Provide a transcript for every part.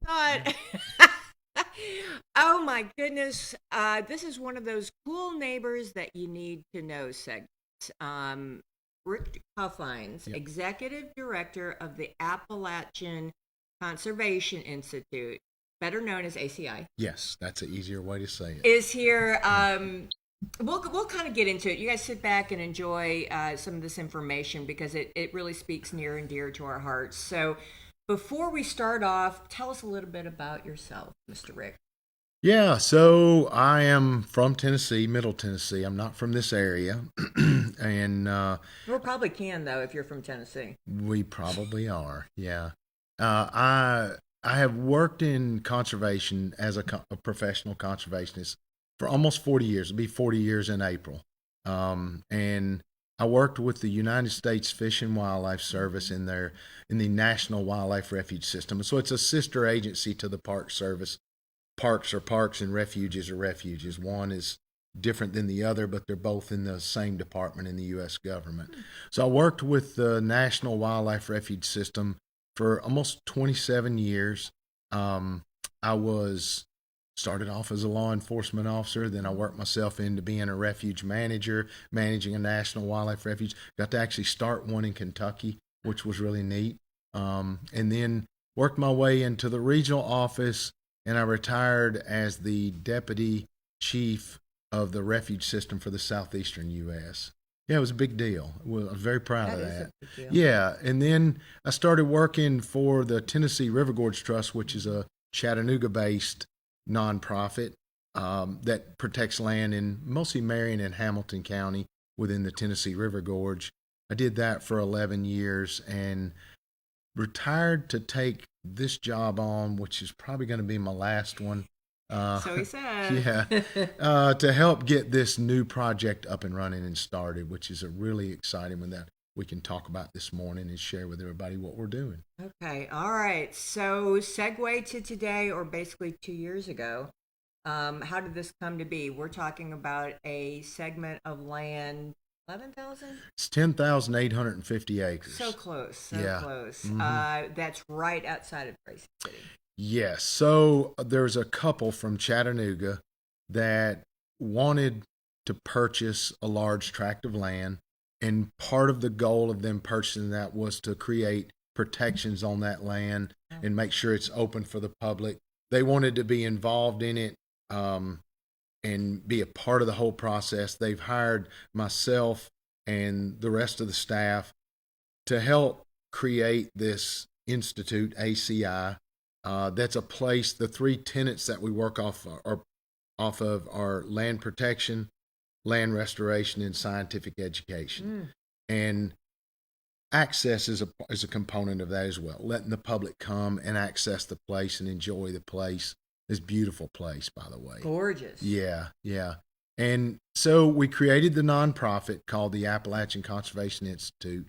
God. Oh my goodness. This is one of those cool neighbors that you need to know segments. Rick Huffines, Yep. Executive Director of the Appalachian Conservation Institute, better known as ACI, Yes, that's an easier way to say it. is here. Yeah. We'll kind of get into it. You guys sit back and enjoy some of this information because it really speaks near and dear to our hearts. So, before we start off, tell us a little bit about yourself, Mr. Rick. Yeah, so I am from Tennessee, Middle Tennessee. I'm not from this area, and We probably can though if you're from Tennessee. we probably are. Yeah, I have worked in conservation as a professional conservationist for almost 40 years. It'll be 40 years in April, and I worked with the United States Fish and Wildlife Service in the National Wildlife Refuge System. So it's a sister agency to the Park Service. Parks are parks and refuges are refuges. One is different than the other, but they're both in the same department in the U.S. government. So I worked with the National Wildlife Refuge System for almost 27 years. I was started off as a law enforcement officer, then I worked myself into being a refuge manager, managing a national wildlife refuge. Got to actually start one in Kentucky, which was really neat. And then worked my way into the regional office, and I retired as the deputy chief of the refuge system for the southeastern U.S. Yeah, it was a big deal. Well, I was very proud of That is that. a big deal. Yeah, and then I started working for the Tennessee River Gorge Trust, which is a Chattanooga-based nonprofit that protects land in mostly Marion and Hamilton County within the Tennessee River Gorge. I did that for 11 years and retired to take this job on, which is probably going to be my last one. So he said. To help get this new project up and running and started, which is a really exciting one that we can talk about this morning and share with everybody what we're doing. Okay, all right. So segue to today, or basically 2 years ago. How did this come to be? We're talking about a segment of land, 11,000? It's 10,850 acres. So close, so Yeah. close. Mhm. That's right outside of Tracy City. Yes. So there's a couple from Chattanooga that wanted to purchase a large tract of land. And part of the goal of them purchasing that was to create protections on that land and make sure it's open for the public. They wanted to be involved in it and be a part of the whole process. They've hired myself and the rest of the staff to help create this institute, ACI. That's a place. The three tenets that we work off of are land protection, land restoration, and scientific education. And access is a component of that as well. Letting the public come and access the place and enjoy the place. This beautiful place, by the way. Gorgeous. Yeah, yeah. And so we created the nonprofit called the Appalachian Conservation Institute.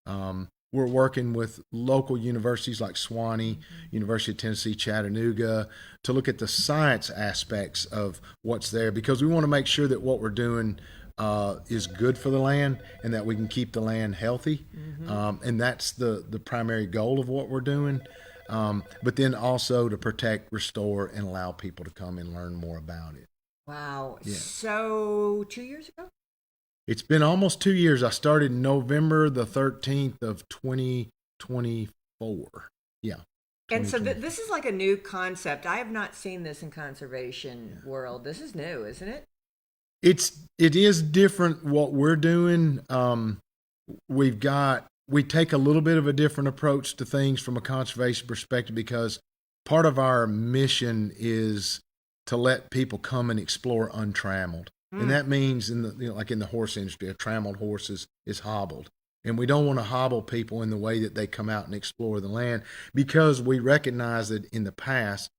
We're working with local universities like Sewanee, University of Tennessee, Chattanooga, to look at the science aspects of what's there, because we want to make sure that what we're doing is good for the land and that we can keep the land healthy. And that's the primary goal of what we're doing. But then also to protect, restore, and allow people to come and learn more about it. Wow. Yeah. So 2 years ago? It's been almost 2 years. I started November the 13th of 2024. Yeah. And so this is like a new concept. I have not seen this in conservation world. This is new, isn't it? It is different what we're doing. We take a little bit of a different approach to things from a conservation perspective, because part of our mission is to let people come and explore untrammeled. And that means like in the horse industry, a trammeled horse is hobbled. And we don't want to hobble people in the way that they come out and explore the land, because we recognize that in the past,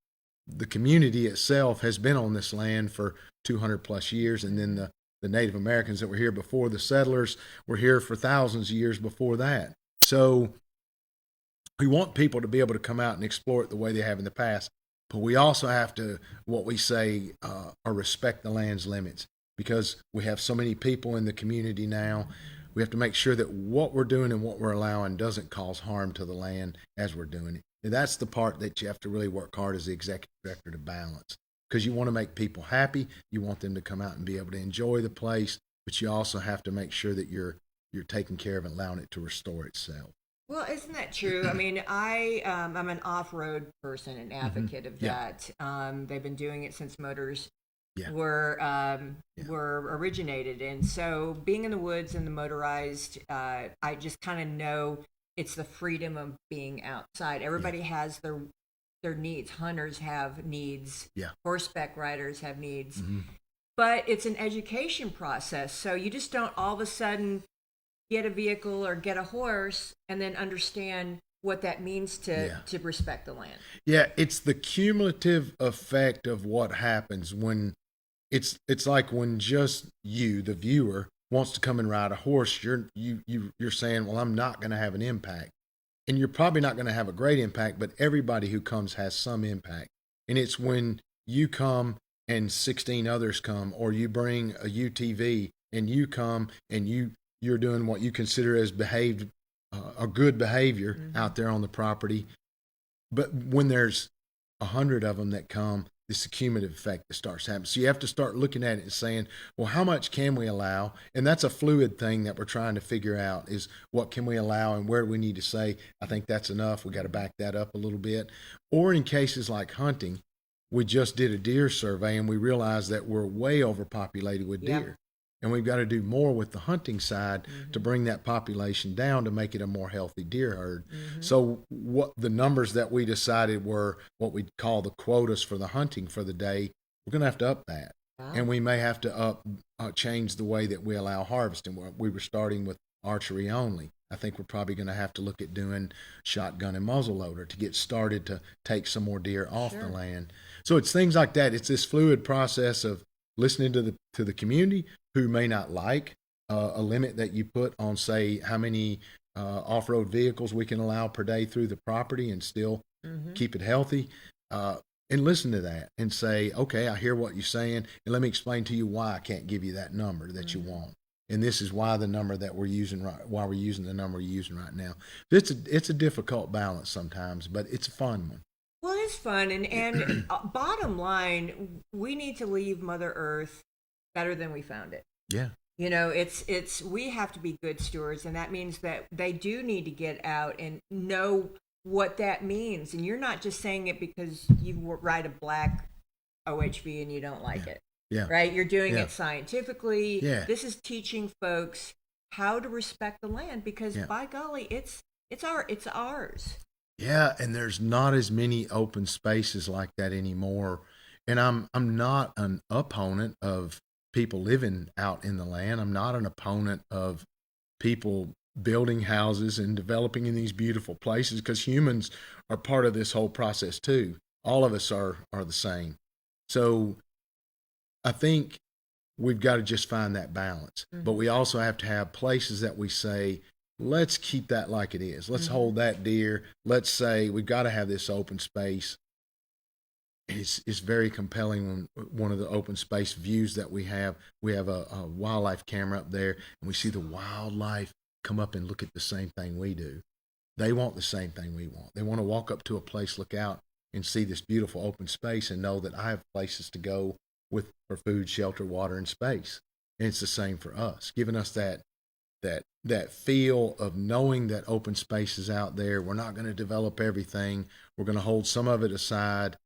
the community itself has been on this land for 200 plus years. And then the Native Americans that were here before the settlers were here for thousands of years before that. So we want people to be able to come out and explore it the way they have in the past. But we also have to, what we say, or respect the land's limits, because we have so many people in the community now. We have to make sure that what we're doing and what we're allowing doesn't cause harm to the land as we're doing it. And that's the part that you have to really work hard as the executive director to balance, because you want to make people happy. You want them to come out and be able to enjoy the place, but you also have to make sure that you're taking care of and allowing it to restore itself. Well, isn't that true? I mean, I'm an off-road person and advocate of Yeah. that. They've been doing it since motors Yeah. were originated, and so being in the woods and the motorized, I just kind of know it's the freedom of being outside. Everybody has their needs. Hunters have needs. Yeah. Horseback riders have needs. Mm-hmm. But it's an education process. So you just don't all of a sudden get a vehicle or get a horse and then understand what that means to respect the land. Yeah, it's the cumulative effect of what happens when it's like when just you, the viewer, wants to come and ride a horse, you're saying, well, I'm not going to have an impact. And you're probably not going to have a great impact, but everybody who comes has some impact. And it's when you come and 16 others come, or you bring a UTV and you come and you're doing what you consider as a good behavior out there on the property. But when there's 100 of them that come, this cumulative effect that starts happening. So you have to start looking at it and saying, well, how much can we allow? And that's a fluid thing that we're trying to figure out, is what can we allow and where do we need to say, I think that's enough. We got to back that up a little bit. Or in cases like hunting, we just did a deer survey and we realized that we're way overpopulated with deer. And we've got to do more with the hunting side to bring that population down to make it a more healthy deer herd. So what the numbers that we decided were what we call the quotas for the hunting for the day, we're going to have to up that. Wow. And we may have to change the way that we allow harvesting. We were starting with archery only. I think we're probably going to have to look at doing shotgun and muzzleloader to get started to take some more deer off the land. So it's things like that. It's this fluid process of listening to the community, who may not like a limit that you put on, say, how many off-road vehicles we can allow per day through the property and still keep it healthy. And listen to that and say, okay, I hear what you're saying, and let me explain to you why I can't give you that number that you want. And this is why the number that we're using why we're using the number we're using right now. It's a difficult balance sometimes, but it's a fun one. Well, it's fun, and bottom line, we need to leave Mother Earth better than we found it. Yeah. You know, it's we have to be good stewards, and that means that they do need to get out and know what that means. And you're not just saying it because you ride a black OHV and you don't like it. Yeah. Right? You're doing it scientifically. Yeah. This is teaching folks how to respect the land, because by golly, it's ours. Yeah, and there's not as many open spaces like that anymore. And I'm not an opponent of people living out in the land. I'm not an opponent of people building houses and developing in these beautiful places, because humans are part of this whole process too. All of us are the same. So I think we've got to just find that balance. But we also have to have places that we say, let's keep that like it is. Let's hold that deer. Let's say we've got to have this open space. It's very compelling when one of the open space views that we have a wildlife camera up there, and we see the wildlife come up and look at the same thing we do. They want the same thing we want. They want to walk up to a place, look out, and see this beautiful open space and know that I have places to go for food, shelter, water, and space. And it's the same for us, giving us that feel of knowing that open space is out there. We're not going to develop everything. We're going to hold some of it aside,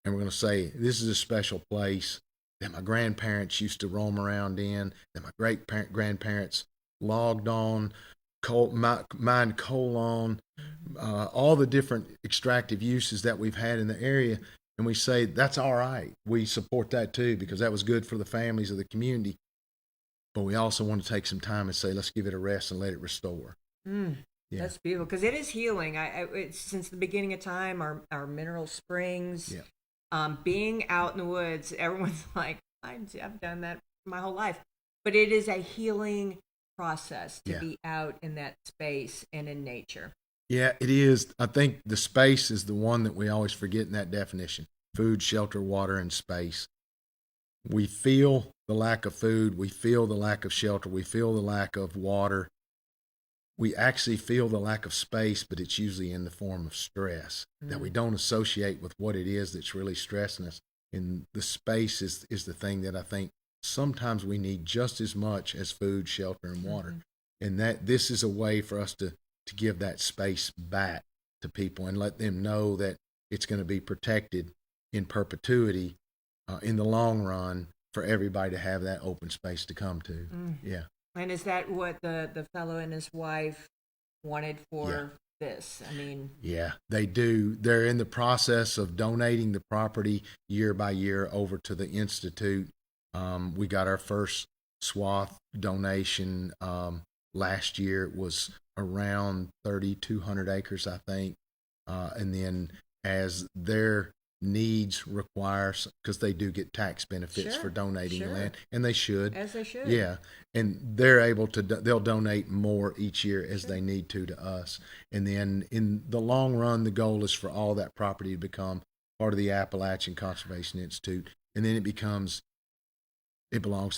and we're going to say, this is a special place that my grandparents used to roam around in, that my great-grandparents logged on, mined coal on, all the different extractive uses that we've had in the area. And we say, that's all right. We support that too, because that was good for the families of the community. But we also want to take some time and say, let's give it a rest and let it restore. Yeah. That's beautiful, because it is healing. It's, since the beginning of time, our mineral springs, being out in the woods, everyone's like, I've done that my whole life. But it is a healing process to be out in that space and in nature. Yeah, it is. I think the space is the one that we always forget in that definition: food, shelter, water, and space. We feel the lack of food. We feel the lack of shelter. We feel the lack of water. we actually feel the lack of space, but it's usually in the form of stress that we don't associate with what it is that's really stressing us. And the space is the thing that I think sometimes we need just as much as food, shelter, and water. And that this is a way for us to give that space back to people and let them know that it's going to be protected in perpetuity in the long run for everybody to have that open space to come to. Yeah. And is that what the fellow and his wife wanted for this? I mean, yeah, they do. They're in the process of donating the property year by year over to the Institute. We got our first swath donation last year. It was around 3,200 acres, I think. And then as their needs require, because they do get tax benefits for donating the land, and they should. As they should. Yeah, and they're able to, they'll donate more each year as they need to us. And then in the long run, the goal is for all that property to become part of the Appalachian Conservation Institute. And then it belongs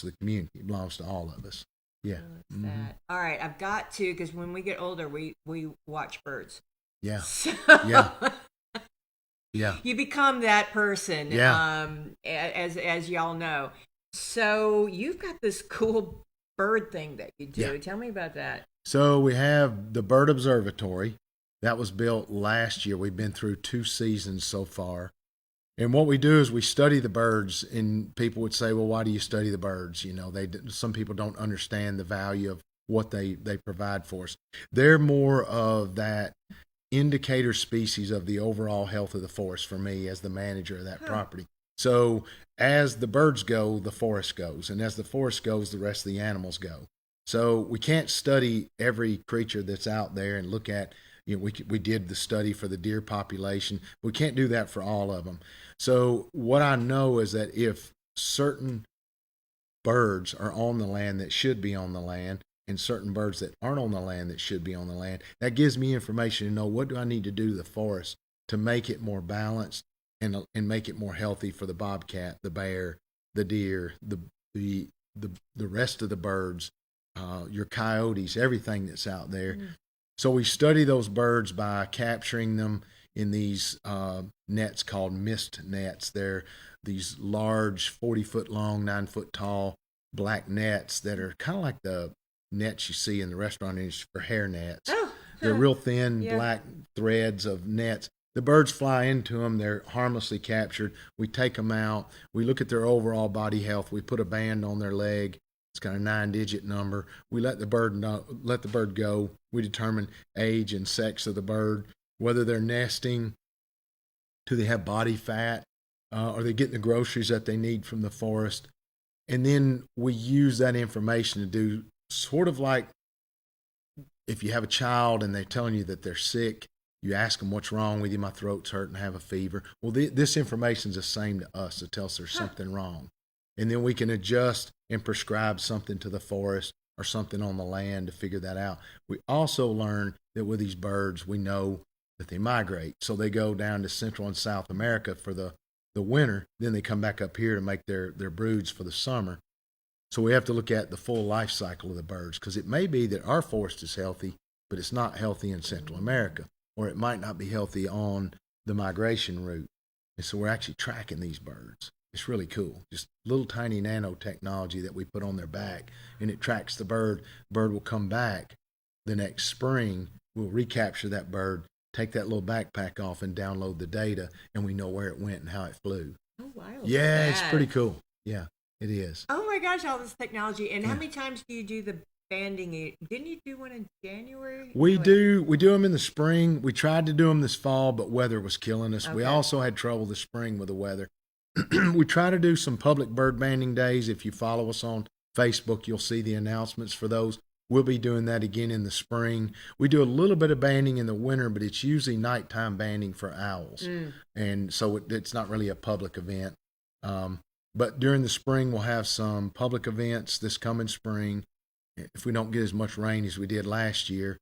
to the community. It belongs to all of us. Yeah. All right, I've got to, because when we get older, we watch birds. Yeah. So Yeah. Yeah. you become that person. Yeah. As y'all know. So you've got this cool bird thing that you do. Yeah. Tell me about that. So we have the Bird Observatory that was built last year. We've been through 2 seasons so far. And what we do is we study the birds, and people would say, well, why do you study the birds? You know, some people don't understand the value of what they provide for us. They're more of that indicator species of the overall health of the forest for me as the manager of that property. So as the birds go, the forest goes. And as the forest goes, the rest of the animals go. So we can't study every creature that's out there and look at, you know, we did the study for the deer population. We can't do that for all of them. So what I know is that if certain birds are on the land that should be on the land, and certain birds that aren't on the land that should be on the land, that gives me information to know what do I need to do to the forest to make it more balanced and make it more healthy for the bobcat, the bear, the deer, the rest of the birds, your coyotes, everything that's out there. So we study those birds by capturing them in these nets called mist nets. They're these large 40-foot long, 9-foot tall black nets that are kind of like the nets you see in the restaurant industry for hair nets. They're real thin black threads of nets. The birds fly into them. They're harmlessly captured. We take them out. We look at their overall body health. We put a band on their leg. It's got a 9-digit number. We let the bird go. We determine age and sex of the bird, whether they're nesting, do they have body fat, are they getting the groceries that they need from the forest, and then we use that information to do sort of like if you have a child and they're telling you that they're sick, you ask them what's wrong with you. My throat's hurting, I have a fever. Well, this information is the same to us. It tells us there's something wrong. And then we can adjust and prescribe something to the forest or something on the land to figure that out. We also learn that with these birds, we know that they migrate. So they go down to Central and South America for the winter. Then they come back up here to make their broods for the summer. So we have to look at the full life cycle of the birds, because it may be that our forest is healthy, but it's not healthy in Central America, or it might not be healthy on the migration route. And so we're actually tracking these birds. It's really cool. Just little tiny nanotechnology that we put on their back, and it tracks the bird. Bird will come back the next spring. We'll recapture that bird, take that little backpack off, and download the data, and we know where it went and how it flew. Oh, wow. Yeah, it's pretty cool. Yeah, it is. Oh my gosh, all this technology. And how many times do you do the banding? Didn't you do one in January? We do them in the spring. We tried to do them this fall, but weather was killing us. Okay. We also had trouble this spring with the weather. We try to do some public bird banding days. If you follow us on Facebook, you'll see the announcements for those. We'll be doing that again in the spring. We do a little bit of banding in the winter, but it's usually nighttime banding for owls. And so it's not really a public event. But during the spring, we'll have some public events this coming spring. If we don't get as much rain as we did last year,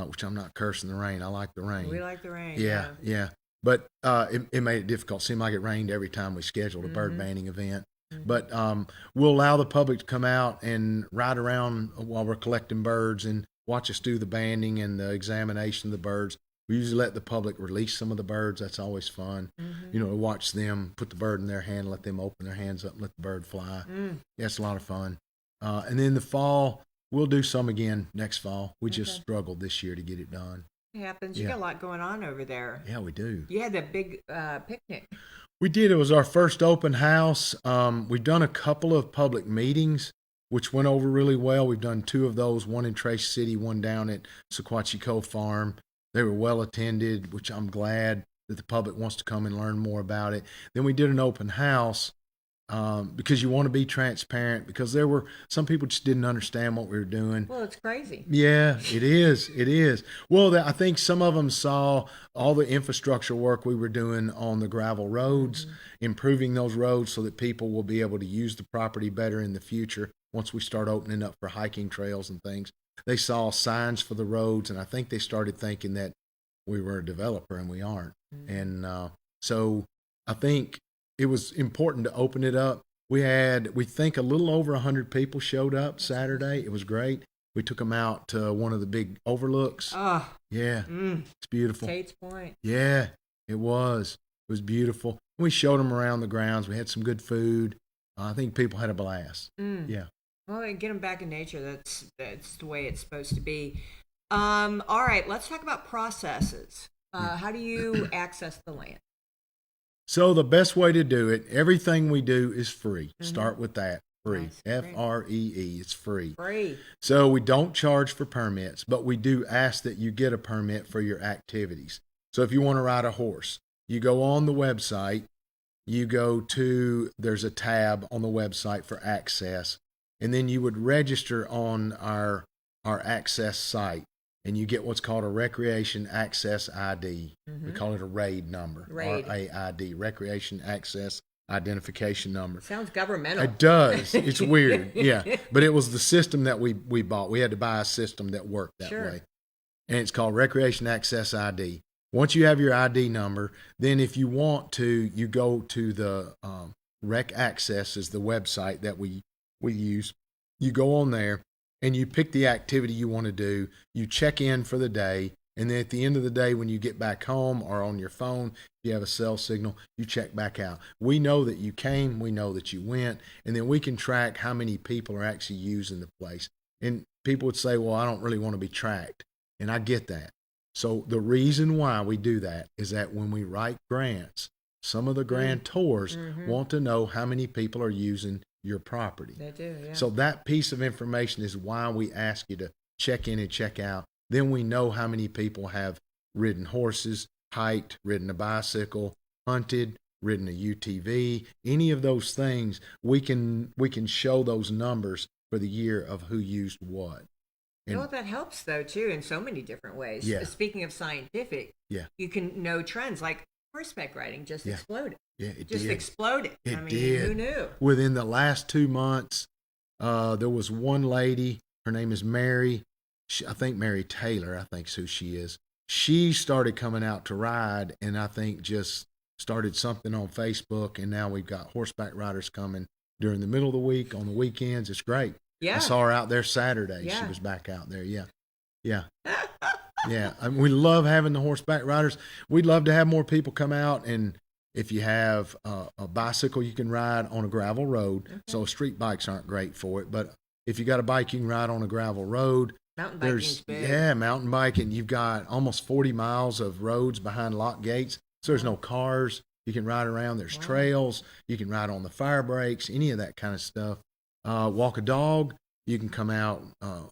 which I'm not cursing the rain. I like the rain. We like the rain. Yeah. But it made it difficult. It seemed like it rained every time we scheduled a bird banding event. But we'll allow the public to come out and ride around while we're collecting birds, and watch us do the banding and the examination of the birds. We usually let the public release some of the birds. That's always fun. You know, to watch them put the bird in their hand, let them open their hands up and let the bird fly. Yeah, it's a lot of fun. And then the fall, we'll do some again next fall. We just struggled this year to get it done. It happens. You got a lot going on over there. Yeah, we do. You had that big picnic. We did. It was our first open house. We've done a couple of public meetings, which went over really well. We've done 2 of those, one in Trace City, one down at Sequatchie Cove Farm. They were well attended, which I'm glad that the public wants to come and learn more about it. Then we did an open house because you want to be transparent, because there were some people just didn't understand what we were doing. Well, it's crazy. Yeah, it is. It is. Well, I think some of them saw all the infrastructure work we were doing on the gravel roads, improving those roads so that people will be able to use the property better in the future once we start opening up for hiking trails and things. They saw signs for the roads, and I think they started thinking that we were a developer, and we aren't. And so I think it was important to open it up. We think a little over 100 people showed up Saturday. It was great. We took them out to one of the big overlooks. Oh, yeah, it's beautiful. Tate's Point. Yeah, it was. It was beautiful. We showed them around the grounds. We had some good food. I think people had a blast. Yeah. Well, and get them back in nature. That's the way it's supposed to be. All right, let's talk about processes. How do you access the land? So the best way to do it, everything we do is free. Start with that. Free. Nice. Free. It's free. Free. So we don't charge for permits, but we do ask that you get a permit for your activities. So if you want to ride a horse, you go on the website, there's a tab on the website for access, and then you would register on our access site, and you get what's called a Recreation Access ID. We call it a RAID number. RAID, Recreation Access Identification Number. Sounds governmental. It does. It's weird. Yeah. But it was the system that we bought. We had to buy a system that worked that way. And it's called Recreation Access ID. Once you have your ID number, then if you want to, you go to the Rec Access is the website that we use. You go on there and you pick the activity you want to do. You check in for the day. And then at the end of the day, when you get back home or on your phone, if you have a cell signal, you check back out. We know that you came. We know that you went. And then we can track how many people are actually using the place. And people would say, well, I don't really want to be tracked. And I get that. So the reason why we do that is that when we write grants, some of the grantors want to know how many people are using your property. They do, yeah. So that piece of information is why we ask you to check in and check out. Then we know how many people have ridden horses, hiked, ridden a bicycle, hunted, ridden a UTV, any of those things. We can show those numbers for the year of who used what. You know what, that helps though too in so many different ways. Yeah. Speaking of scientific, you can know trends like horseback riding just exploded. Yeah, it just did. Exploded. It I mean, did. Who knew? Within the last 2 months, there was one lady. Her name is Mary. I think Mary Taylor. I think is who she is. She started coming out to ride, and I think just started something on Facebook. And now we've got horseback riders coming during the middle of the week, on the weekends. It's great. Yeah. I saw her out there Saturday. Yeah. She was back out there. Yeah. Yeah. Yeah. I mean, we love having the horseback riders. We'd love to have more people come out. And if you have a bicycle, you can ride on a gravel road. Okay. So street bikes aren't great for it. But if you got a bike, you can ride on a gravel road. Mountain biking's big. Yeah, mountain biking. You've got almost 40 miles of roads behind lock gates. So there's no cars. You can ride around. There's trails. You can ride on the fire breaks, any of that kind of stuff. Walk a dog. You can come out.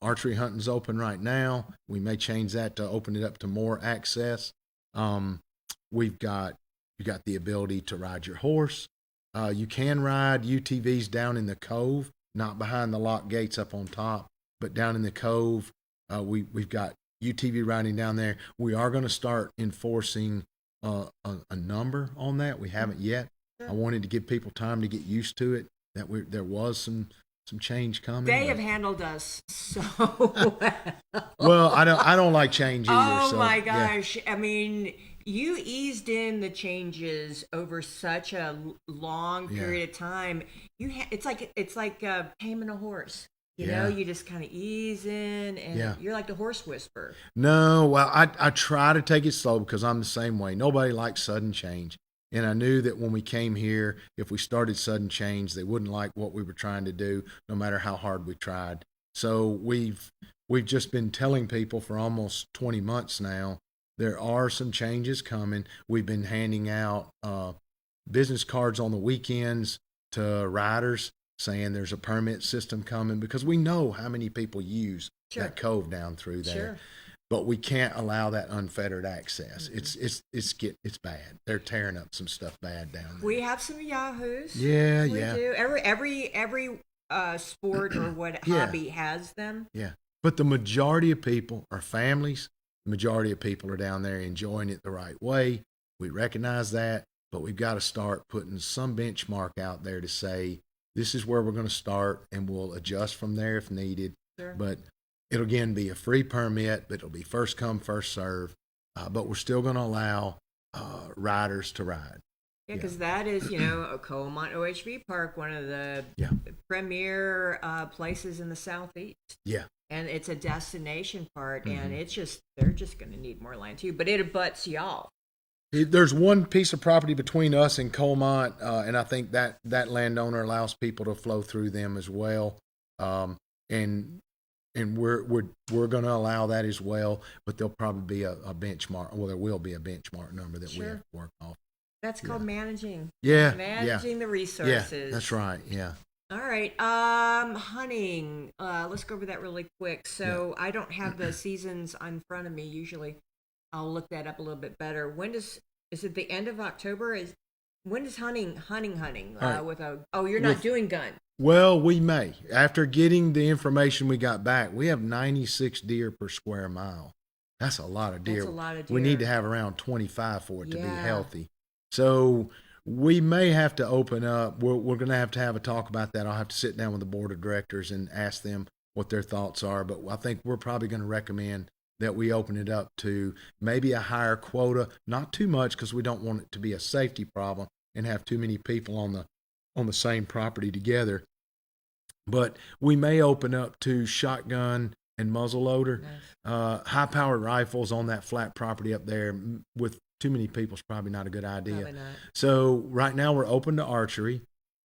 Archery hunting's open right now. We may change that to open it up to more access. You got the ability to ride your horse. You can ride UTVs down in the cove, not behind the lock gates up on top, but down in the cove. We've got UTV riding down there. We are going to start enforcing a number on that. We haven't yet. Sure. I wanted to give people time to get used to it. There was some change coming. They have handled us so well. Well, I don't like change either. Oh so, my gosh! Yeah. I mean, you eased in the changes over such a long period of time. It's like taming a horse. You know, you just kind of ease in, and Yeah. you're like the horse whisperer. No, well, I try to take it slow because I'm the same way. Nobody likes sudden change. And I knew that when we came here, if we started sudden change, they wouldn't like what we were trying to do, no matter how hard we tried. So we've just been telling people for almost 20 months now, there are some changes coming. We've been handing out business cards on the weekends to riders saying there's a permit system coming because we know how many people use that cove down through there. Sure. But we can't allow that unfettered access. It's bad. They're tearing up some stuff bad down there. We have some yahoos. Yeah, we yeah. do. Every sport or what hobby has them. Yeah. But the majority of people are families. The majority of people are down there enjoying it the right way. We recognize that, but we've got to start putting some benchmark out there to say, this is where we're going to start, and we'll adjust from there if needed. Sure. But it'll again be a free permit, but it'll be first come, first serve. But we're still going to allow riders to ride. Yeah, because that is, Coalmont OHV Park, one of the premier places in the Southeast. Yeah. And it's a destination park, and they're just going to need more land too. But it abuts y'all. There's one piece of property between us and Coalmont, and I think that landowner allows people to flow through them as well. And we're going to allow that as well, but there'll probably be a benchmark. Well, there will be a benchmark number that we have to work off. That's called managing. Yeah, managing the resources. Yeah, that's right. Yeah. All right. Hunting. Let's go over that really quick. So I don't have the seasons in front of me. Usually, I'll look that up a little bit better. Is it the end of October? When does hunting? Right. You're not doing gun. Well, we may. After getting the information we got back, we have 96 deer per square mile. That's a lot of deer. That's a lot of deer. We need to have around 25 for it to be healthy. So we may have to open up. We're going to have a talk about that. I'll have to sit down with the board of directors and ask them what their thoughts are. But I think we're probably going to recommend that we open it up to maybe a higher quota, not too much because we don't want it to be a safety problem and have too many people on the same property together. But we may open up to shotgun and muzzleloader, high-powered rifles on that flat property up there. With too many people is probably not a good idea. Probably not. So right now we're open to archery.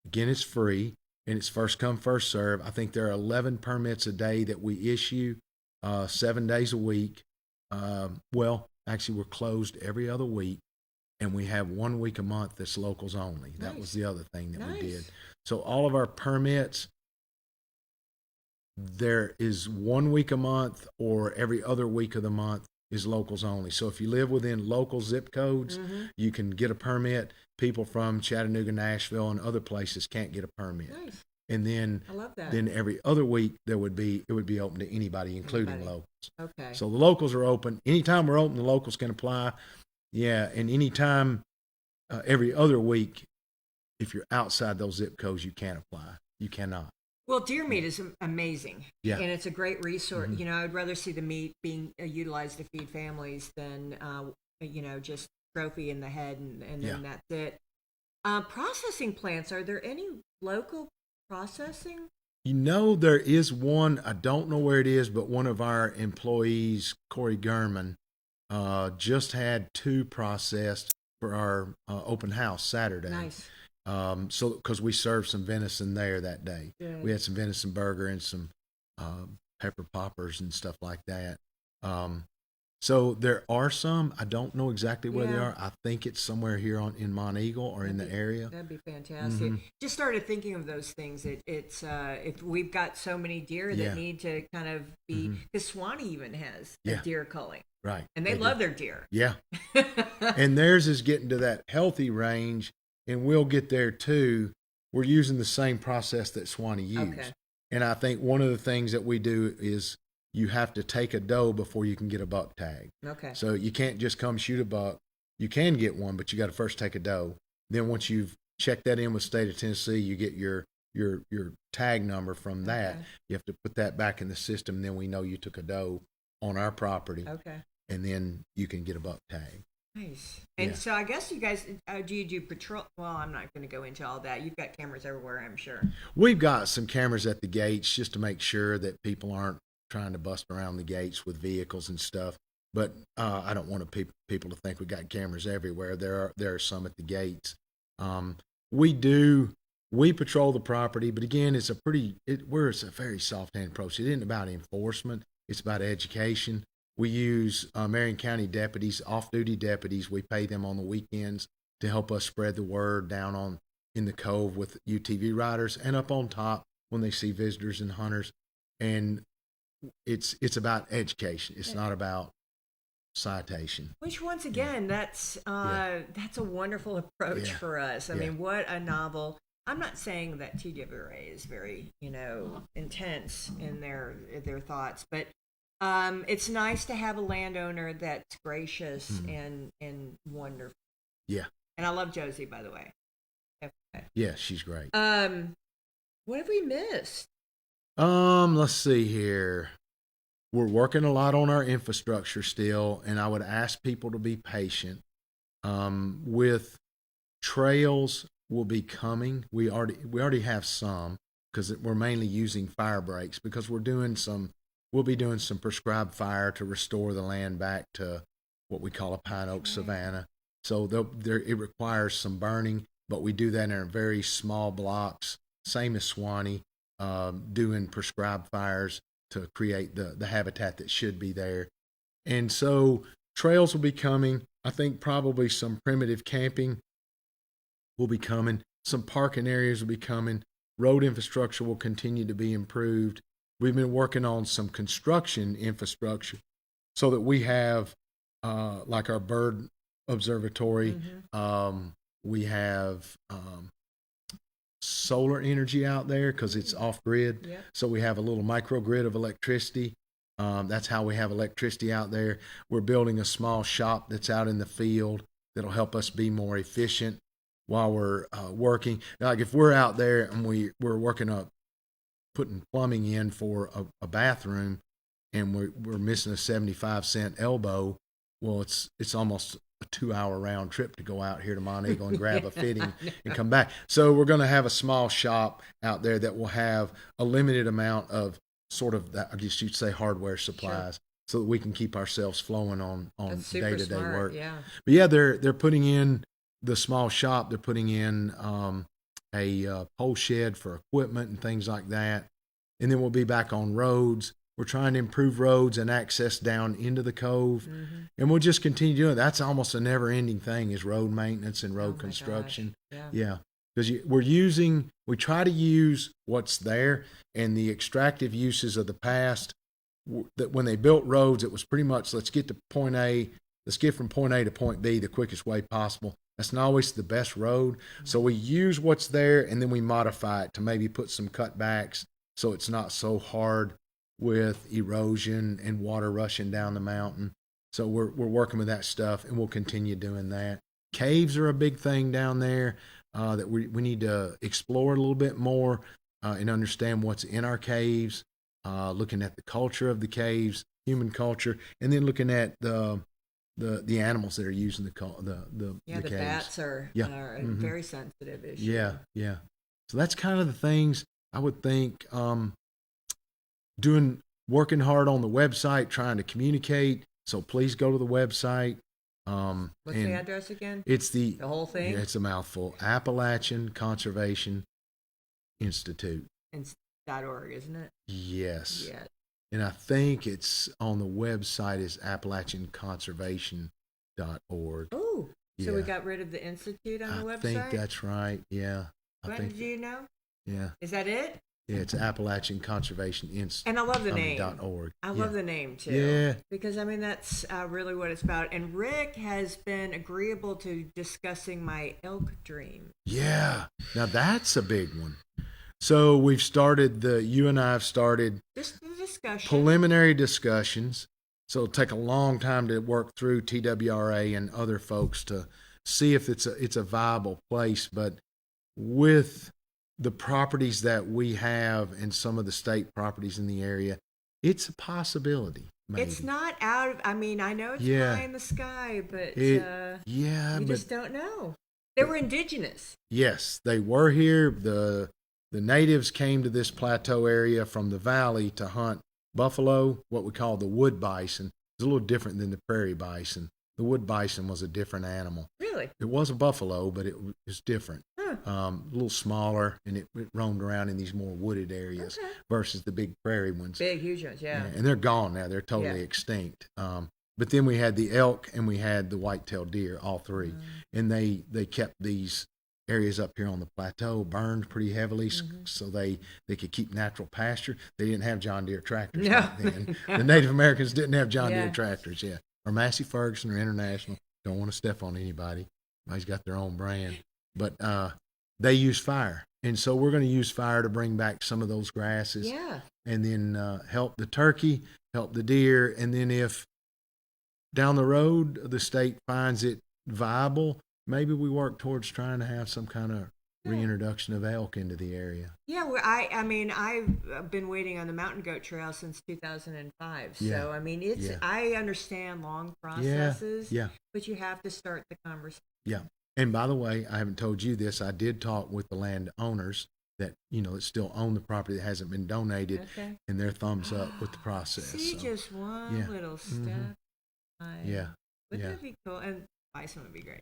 Again, it's free and it's first come, first serve. I think there are 11 permits a day that we issue, 7 days a week. Well, actually, we're closed every other week, and we have 1 week a month that's locals only. That was the other thing that we did. So all of our permits, there is 1 week a month or every other week of the month is locals only. So if you live within local zip codes, you can get a permit. People from Chattanooga, Nashville, and other places can't get a permit. Nice. And then, I love that. then every other week it would be open to anybody, including locals. Okay. So the locals are open. Anytime we're open, the locals can apply. Yeah, and anytime every other week, if you're outside those zip codes, you can't apply. You cannot. Well, deer meat is amazing. Yeah. And it's a great resource. I'd rather see the meat being utilized to feed families than, just trophy in the head and then that's it. Processing plants, are there any local processing? There is one. I don't know where it is, but one of our employees, Corey Gurman, just had 2 processed for our open house Saturday. Nice. So because we served some venison there that day. Good. We had some venison burger and some pepper poppers and stuff like that. So there are some. I don't know exactly where they are. I think it's somewhere here in Mont Eagle or in the area. That'd be fantastic. Just started thinking of those things. It's if we've got so many deer that need to kind of be, because Swanee even has a deer culling. Right. And they love their deer. Yeah. And theirs is getting to that healthy range, and we'll get there too. We're using the same process that Swanee used. Okay. And I think one of the things that we do is you have to take a doe before you can get a buck tag. Okay. So you can't just come shoot a buck. You can get one, but you got to first take a doe. Then once you've checked that in with state of Tennessee, you get your tag number from that. Okay. You have to put that back in the system. And then we know you took a doe on our property. Okay. And then you can get a buck tag. Nice. And Yeah. so I guess you guys, do you do patrol? Well, I'm not going to go into all that. You've got cameras everywhere, I'm sure. We've got some cameras at the gates just to make sure that people aren't trying to bust around the gates with vehicles and stuff. But I don't want people to think we got cameras everywhere. There are some at the gates. Um, we do we patrol the property, but again, it's a very soft-handed approach. It isn't about enforcement; it's about education. We use Marion County deputies, off-duty deputies. We pay them on the weekends to help us spread the word down on in the cove with UTV riders and up on top when they see visitors and hunters. And it's about education. It's not about citation. Which, once again, that's a wonderful approach Yeah. for us. I Yeah. mean, what a novel. I'm not saying that TWRA is very, intense in their thoughts, but it's nice to have a landowner that's gracious and wonderful. Yeah. And I love Josie, by the way. Okay. Yeah, she's great. What have we missed? Let's see here. We're working a lot on our infrastructure still, and I would ask people to be patient. With trails will be coming. We already have some because we're mainly using fire breaks because we'll be doing some prescribed fire to restore the land back to what we call a pine oak savanna. So it requires some burning, but we do that in very small blocks, same as Swanee, doing prescribed fires to create the habitat that should be there. And so trails will be coming. I think probably some primitive camping will be coming. Some parking areas will be coming. Road infrastructure will continue to be improved. We've been working on some construction infrastructure so that we have, like our bird observatory. We have solar energy out there because it's off grid. Yep. So we have a little microgrid of electricity. That's how we have electricity out there. We're building a small shop that's out in the field that'll help us be more efficient while we're working. Like if we're out there and we're working up, putting plumbing in for a bathroom, and we're missing a 75-cent elbow, well, it's almost a 2-hour round trip to go out here to Mont Eagle and grab a fitting and come back. So we're going to have a small shop out there that will have a limited amount of sort of that, I guess you'd say, hardware supplies, so that we can keep ourselves flowing on day-to-day work. Yeah. But yeah, they're putting in the small shop. They're putting in a pole shed for equipment and things like that. And then we'll be back on roads. We're trying to improve roads and access down into the cove. And we'll just continue doing it. That's almost a never-ending thing, is road maintenance and road construction. Gosh. Yeah. Because we try to use what's there, and the extractive uses of the past, that when they built roads, it was pretty much, let's get from point A to point B the quickest way possible. That's not always the best road. So we use what's there, and then we modify it to maybe put some cutbacks so it's not so hard with erosion and water rushing down the mountain. So we're working with that stuff, and we'll continue doing that. Caves are a big thing down there that we need to explore a little bit more and understand what's in our caves, looking at the culture of the caves, human culture, and then looking at the animals that are using the caves. Bats are a very sensitive issue. Yeah. So that's kind of the things I would think. Working hard on the website, trying to communicate. So please go to the website. What's the address again? It's the whole thing? Yeah, it's a mouthful. Appalachian Conservation Institute. .org, isn't it? Yes. Yeah. And I think it's on the website is appalachianconservation.org. Oh, so we Yeah. got rid of the institute on the website? I think that's right. Yeah. Did you know? Yeah. Is that it? Yeah, it's Appalachian Conservation Institute. And I love the name. .org. I love the name too. Yeah. Because I mean that's really what it's about. And Rick has been agreeable to discussing my elk dream. Yeah. Now that's a big one. So you and I have started Just the discussion. preliminary discussions. So it'll take a long time to work through TWRA and other folks to see if it's a viable place. But with the properties that we have and some of the state properties in the area, It's a possibility, maybe. It's not out of, I mean, I know it's Yeah. high in the sky, but Yeah, you but just don't know. They were indigenous. yes, they were here. The natives came to this plateau area from the valley to hunt buffalo, what we call the wood bison. It's a little different than the prairie bison. The wood bison was a different animal. Really? It was a buffalo, but it was different. Huh. A little smaller, and it roamed around in these more wooded areas versus the big prairie ones. Big, huge ones, yeah. And they're gone now. They're totally extinct. But then we had the elk and we had the white-tailed deer, all three. And they kept these areas up here on the plateau burned pretty heavily so they could keep natural pasture. They didn't have John Deere tractors back then. The Native Americans didn't have John Deere tractors, or Massey Ferguson or International. Don't want to step on anybody. Everybody's got their own brand. But they use fire. And so we're going to use fire to bring back some of those grasses. Yeah. And then help the turkey, help the deer. And then if down the road the state finds it viable, maybe we work towards trying to have some kind of reintroduction of elk into the area. Yeah, well, I mean, I've been waiting on the mountain goat trail since 2005. So, I mean, I understand long processes, but you have to start the conversation. Yeah. And by the way, I haven't told you this. I did talk with the landowners that, that still own the property that hasn't been donated, and their thumbs up with the process. See, just one little step. Wouldn't that be cool? And bison would be great.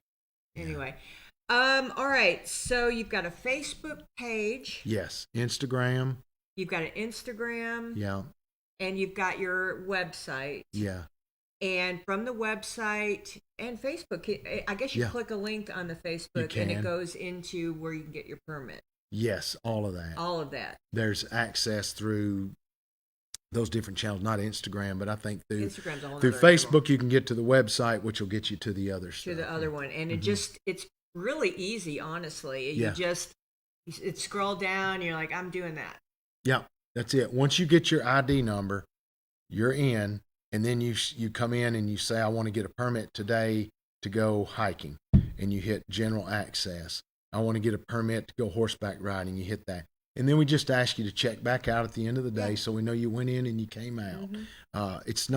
Anyway. All right. So you've got a Facebook page. Yes. Instagram. You've got an Instagram. Yeah. And you've got your website. Yeah. And from the website and Facebook, I guess you click a link on the Facebook and it goes into where you can get your permit. Yes, all of that. All of that. There's access through those different channels, not Instagram, but I think through Facebook you can get to the website, which will get you to the other stuff. To the other one. And it's really easy, honestly. You scroll down, you're like, I'm doing that. Yeah, that's it. Once you get your ID number, you're in. And then you come in and you say, I want to get a permit today to go hiking. And you hit general access. I want to get a permit to go horseback riding. You hit that. And then we just ask you to check back out at the end of the day so we know you went in and you came out. It's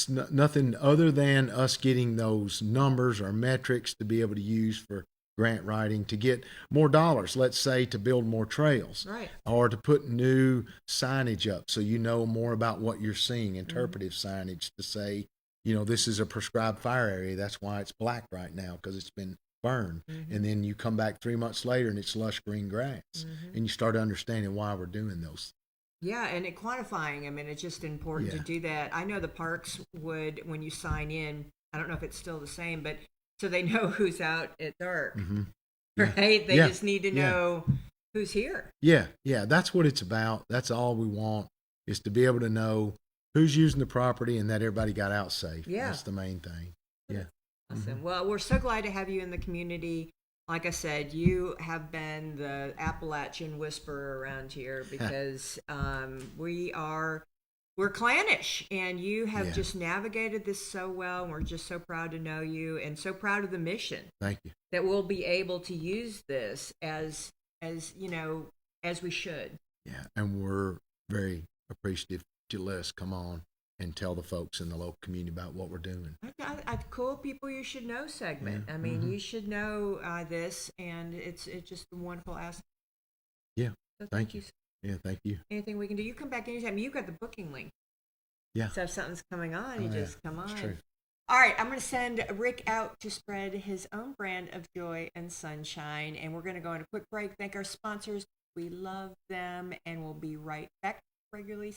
nothing other than us getting those numbers or metrics to be able to use for grant writing to get more dollars, let's say, to build more trails, or to put new signage up so you know more about what you're seeing, interpretive signage to say, this is a prescribed fire area. That's why it's black right now, because it's been burned. And then you come back 3 months later and it's lush green grass, and you start understanding why we're doing those. Yeah, and quantifying. I mean, it's just important to do that. I know the parks would, when you sign in, I don't know if it's still the same, but so they know who's out at dark, right? They just need to know who's here. Yeah, that's what it's about. That's all we want, is to be able to know who's using the property and that everybody got out safe. Yeah. That's the main thing. Yeah. Awesome. Well, we're so glad to have you in the community. Like I said, you have been the Appalachian whisperer around here because we're clannish, and you have just navigated this so well, and we're just so proud to know you and so proud of the mission. Thank you. That we'll be able to use this as we should. Yeah, and we're very appreciative to let us come on and tell the folks in the local community about what we're doing. Cool people you should know segment. I mean, you should know this, and it's just a wonderful aspect. Yeah, so thank you. Yeah, thank you. Anything we can do, you come back anytime. You've got the booking link. Yeah. So if something's coming on, you just come on. That's true. All right, I'm going to send Rick out to spread his own brand of joy and sunshine, and we're going to go on a quick break. Thank our sponsors. We love them, and we'll be right back regularly.